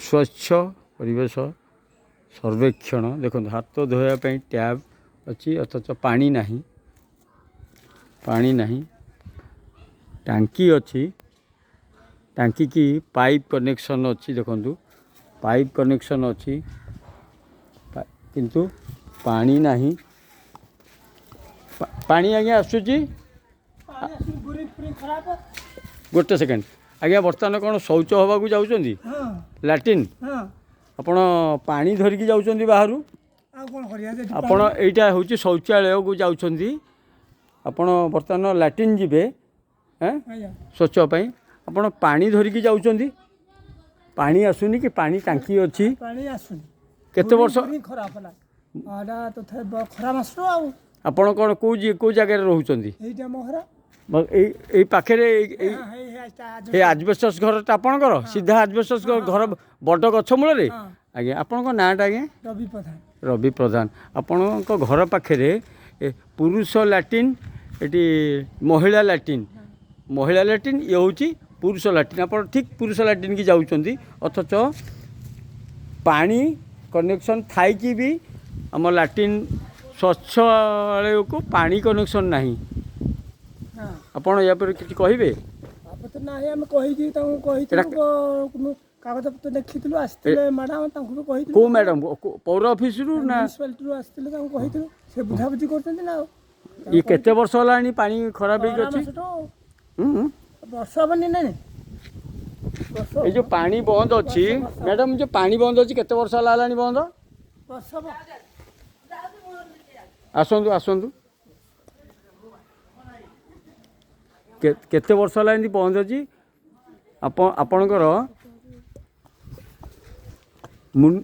स्वच्छ परिवेश सर्वेक्षण देखो हाथ धोयापाई टैब अच्छी अथच पानी नहीं टांकी अच्छी टांकी की पाइप कनेक्शन अच्छी देखु पाइप कनेक्शन अच्छी किंतु पानी नहीं पानी आज्ञा आसूची गोटे सेकेंड आज्ञा बर्तमान कौन शौच हवा को जाऊँगी लैट्रिन आपण पानी धरिकी जाऊँगी बाहर आपण एटा हूँ शौचालय को जाऊँगी आपण बर्तमान लैट्रिन जीवे स्वच्छपाई आपण पानी धरिकी जाऊँगी पानी आसुनी कि पानी टांकी अच्छी केते वर्ष आपण कौन कौ जगह रोचंदी पाखे आजबेस्टस घर आपणकर सीधा आजबेस्टस घर बड़ गछ मूल आज्ञा आपण नाटा आज्ञा रवि प्रधान आपण घर पाखे पुरुष लैट्रिन ये महिला लैट्रिन ये हूँ पुरुष लैट्रिन आप ठीक पुरुष लैट्रिन की जाऊँगी अथच पानी कनेक्शन थाई भी आम लैट्रिन स्वच्छालय को पानी कनेक्शन नहीं आपण या पर किसी कहे कागज पत्र देखी मैडम को मैडम पौर ऑफिस रु ना से बुझाबुझी करना ये केते वर्ष होलानी पानी खराब हो गछि वर्ष बनी ना ये जो पानी बंद अच्छी मैडम जो पानी बंद अच्छी केते वर्ष होलानी बंद आसंतु आसंतु केते वर्ष होलानी बंद अच्छी आपणकर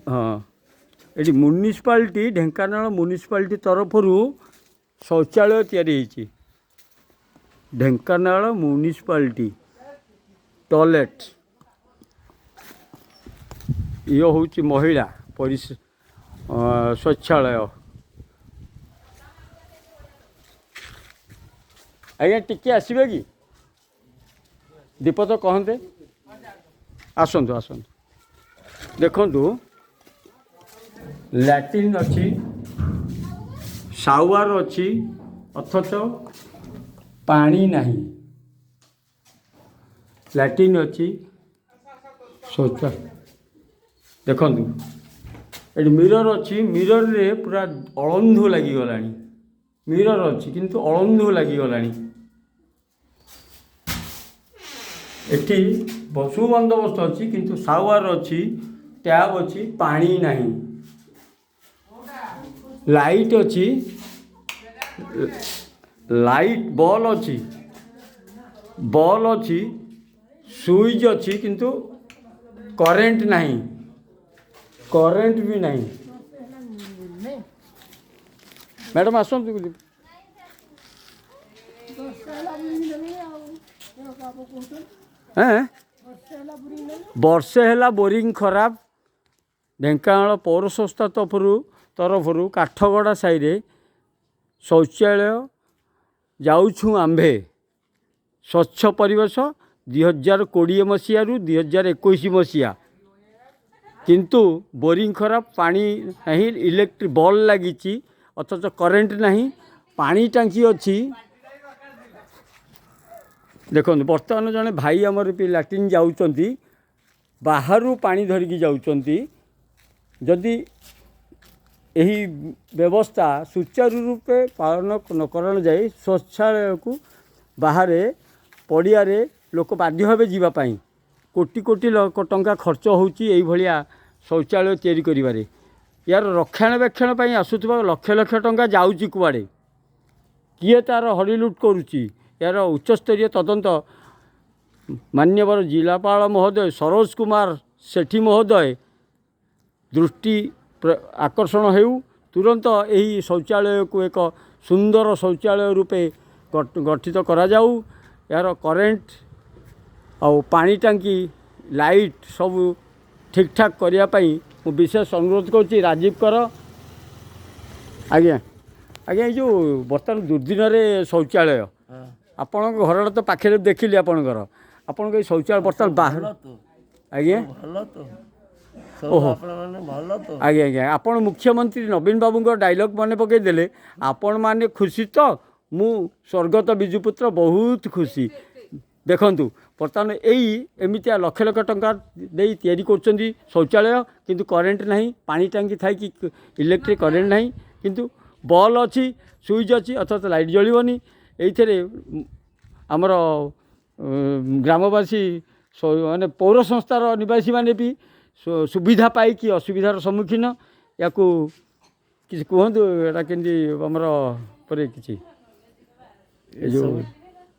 हाँ ये म्युनिसिपालिटी ढेंकानाल म्युनिसिपालिटी तरफ शौचालय तैयारी ढेंकानाल म्युनिसिपालिटी टॉयलेट ये हूँ महिला स्वच्छालय आज्ञा टिके आसबे कि दीपद कहते आसतु आसतु देखु लैट्रिन अच्छी शावर अच्छी अथच पानी नहीं लैट्रिन अच्छी शौच देखु ये मिरर अच्छी मिरर रे पूरा अळंधु लगिगला मिरर अच्छी किंतु अळंधु लगिगला एठी बसु बंदोबस्त अच्छी किंतु शावर अच्छी टैब अच्छी पानी नहीं लाइट अच्छी लाइट बॉल अच्छी स्विच अच्छी किंतु करेंट नहीं करेंट भी नहीं मैडम आसतु वर्षे है बोरिंग खराब ढेंकानाल पौर संस्था तरफ काठगड़ा साई शौचालय जाऊँ आंभे स्वच्छ परिवेश 2020 मसीह रु 2021 मसीहा किंतु बोरिंग खराब पानी नहीं इलेक्ट्रिक बॉल लगी अथच करेंट नहीं पानी टांकी अच्छी देखो बर्तमान जड़े भाई आमर लैट्रिन जाऊँगी बाहर पानी धरिकी जाऊँगी जदि यही व्यवस्था सुचारू रूपे पालन न करा जाए शौचालय को बाहर पड़िया लोक बाध्य भावे जीवाई कोटी कोटी टंका खर्च होया शौचालय तैयारी करिबारे यार रक्षणाबेक्षण आसुवा लक्ष लक्ष टंका जाऊँगी कुआड़े किए तार हरिलुट करुच्ची यार उच्चस्तरीय तदंत मान्यवर जिलापाल महोदय सरोज कुमार सेठी महोदय दृष्टि आकर्षण हेउ तुरंत यही शौचालय को एक सुंदर शौचालय रूपे गठित करा जाऊ यार करेंट और पानी टांकी लाइट सब ठीक ठाक करने मु विशेष अनुरोध करुच्ची राजीव कर आज्ञा आज्ञा जो बर्तमान दुर्दिन शौचालय आपण घर तो पाखे देखिली आपणकर आपण शौचालय बर्तमान बाहर आज्ञा ସବୁ ଆପଣମାନେ ଭଲ ତ? ଆଜ୍ଞା ଆଜ୍ଞା ଆପଣ ମୁଖ୍ୟମନ୍ତ୍ରୀ ନବୀନ ବାବୁଙ୍କ ଡାଇଲଗ୍ ମନେ ପକାଇଦେଲେ ଆପଣମାନେ ଖୁସି ତ ମୁଁ ସ୍ୱର୍ଗତ ବିଜୁପୁତ୍ର ବହୁତ ଖୁସି। ଦେଖନ୍ତୁ ବର୍ତ୍ତମାନ ଏମିତିଆ ଲକ୍ଷ ଲକ୍ଷ ଟଙ୍କା ଦେଇ ତିଆରି କରୁଛନ୍ତି ଶୌଚାଳୟ କିନ୍ତୁ କରେଣ୍ଟ ନାହିଁ, ପାଣି ଟାଙ୍କି ଥାଇକି ଇଲେକ୍ଟ୍ରିକ୍ କରେଣ୍ଟ ନାହିଁ, କିନ୍ତୁ ବଲ୍ ଅଛି, ସୁଇଚ୍ ଅଛି ଅଥଚ ଲାଇଟ୍ ଜଳିବନି। ଏଇଥିରେ ଆମର ଗ୍ରାମବାସୀ ମାନେ ପୌର ସଂସ୍ଥାର ନିବାସୀମାନେ ବି ସୁବିଧା ପାଇକି ଅସୁବିଧାର ସମ୍ମୁଖୀନ। ୟାକୁ କିଛି କୁହନ୍ତୁ ଏଇଟା କେମିତି ଆମର ପରେ କିଛି ଏ ଯେଉଁ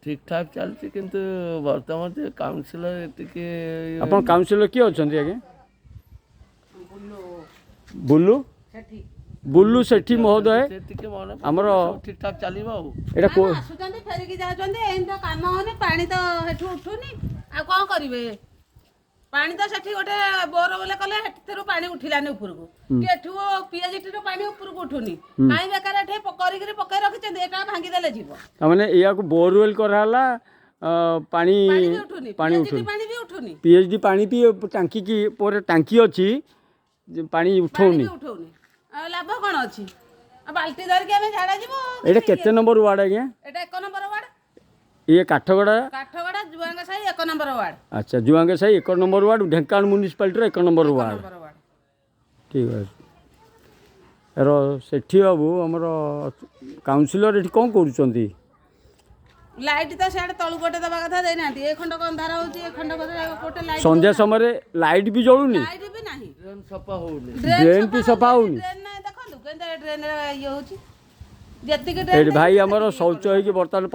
ଠିକ୍ ଠାକ୍ ଚାଲିଛି କିନ୍ତୁ ବର୍ତ୍ତମାନ ଯେ କାଉନସିଲର ଏତିକି ଆପଣ କାଉନସିଲର କିଏ ଅଛନ୍ତି ଆଜ୍ଞା? ବୁଲୁ ସେଠି ମହୋଦୟ ଟିକେ ମନେ ଆମର ଠିକ୍ ଠାକ୍ ଚାଲିବ ଆଉ। ଏଇଟା ଆସୁଛନ୍ତି ଫେରିକି ଯାଉଛନ୍ତି, ଏମିତି ତ କାମ ହଉନି, ପାଣି ତ ସେଠୁ ଉଠୁନି, ଆଉ କ'ଣ କରିବେ? ପାଣି ତ ସେଠି ଗୋଟେ ବୋର ବୋଲେ କଲେ ସେଥିରୁ ପାଣି ଉଠିଲାନି ଉପରକୁ, କି ଏଠୁ ପିଏଚଡିରୁ ପାଣି ଉପରକୁ ଉଠୁନି, କାହିଁ ବେକାର ଏଠି କରିକିରି ପକେଇ ରଖିଛନ୍ତି, ଏଟା ଭାଙ୍ଗିଦେଲେ ଯିବ। ତାମାନେ ଏହାକୁ ବୋରୱେଲ୍ କରାହେଲା, ପାଣି ବି ଉଠୁନି, ପାଣି PHD ଉଠୁନି, ପାଣି ବି ଉଠୁନି, ପିଏଚଡି ପାଣି ବି ଟାଙ୍କି କି ପରେ ଟାଙ୍କି ଅଛି ପାଣି ପାଣି ଉଠଉନି। ବି ଉଠଉନି, ଆଉ ଲାଭ କ'ଣ ଅଛି? ଆଉ ବାଲ୍ଟି ଧରିକି ଆମେ ଝାଡ଼ା ଯିବୁ। ଏଇଟା କେତେ ନମ୍ବର ୱାର୍ଡ଼ ଆଜ୍ଞା? ଏଟା 1 ନମ୍ବର ୱାର୍ଡ, ଇଏ କାଠଗଡ଼ା କାଠଗଡ଼ା ଜୁଆଙ୍ଗ ସାହି 1 ନମ୍ବର ୱାର୍ଡ। ଆଚ୍ଛା ଜୁଆଙ୍ଗ ସାହି 1 ନମ୍ବର ୱାର୍ଡ଼, ଢେଙ୍କାନାଳ ମ୍ୟୁନିସିପାଲିଟିର 1 ନମ୍ବର 1 ୱାର୍ଡ଼। Number ward. ଠିକ୍ ଅଛି। ସେଠି ବାବୁ ଆମର କାଉନସିଲର ଏଠି କ'ଣ କରୁଛନ୍ତି? ଲାଇଟ୍ ତ ସିଆଡ଼େ ତଳୁ ପଟେ ଦେବା କଥା ଦେଇନାହାନ୍ତି, ଏ ଖଣ୍ଡକ ଅନ୍ଧାର ହେଉଛି, ଏ ଖଣ୍ଡକ ଗୋଟେ ଲାଇଟ୍ ସନ୍ଧ୍ୟା ସମୟରେ ଲାଇଟ୍ ବି ଜଳୁନି, ଲାଇଟ୍ ବି ନାହିଁ, ସଫା ହଉନି, ଡ୍ରେନ୍ ବି ସଫା ହଉନି। ଡ୍ରେନ୍ ନାହିଁ, ଦେଖନ୍ତୁ କେମିତି ଡ୍ରେନ୍ରେ ଇଏ ହେଉଛି ଯେତିକି ଏଠି ଭାଇ ଆମର ଶୌଚ ହେଇକି ବର୍ତ୍ତମାନ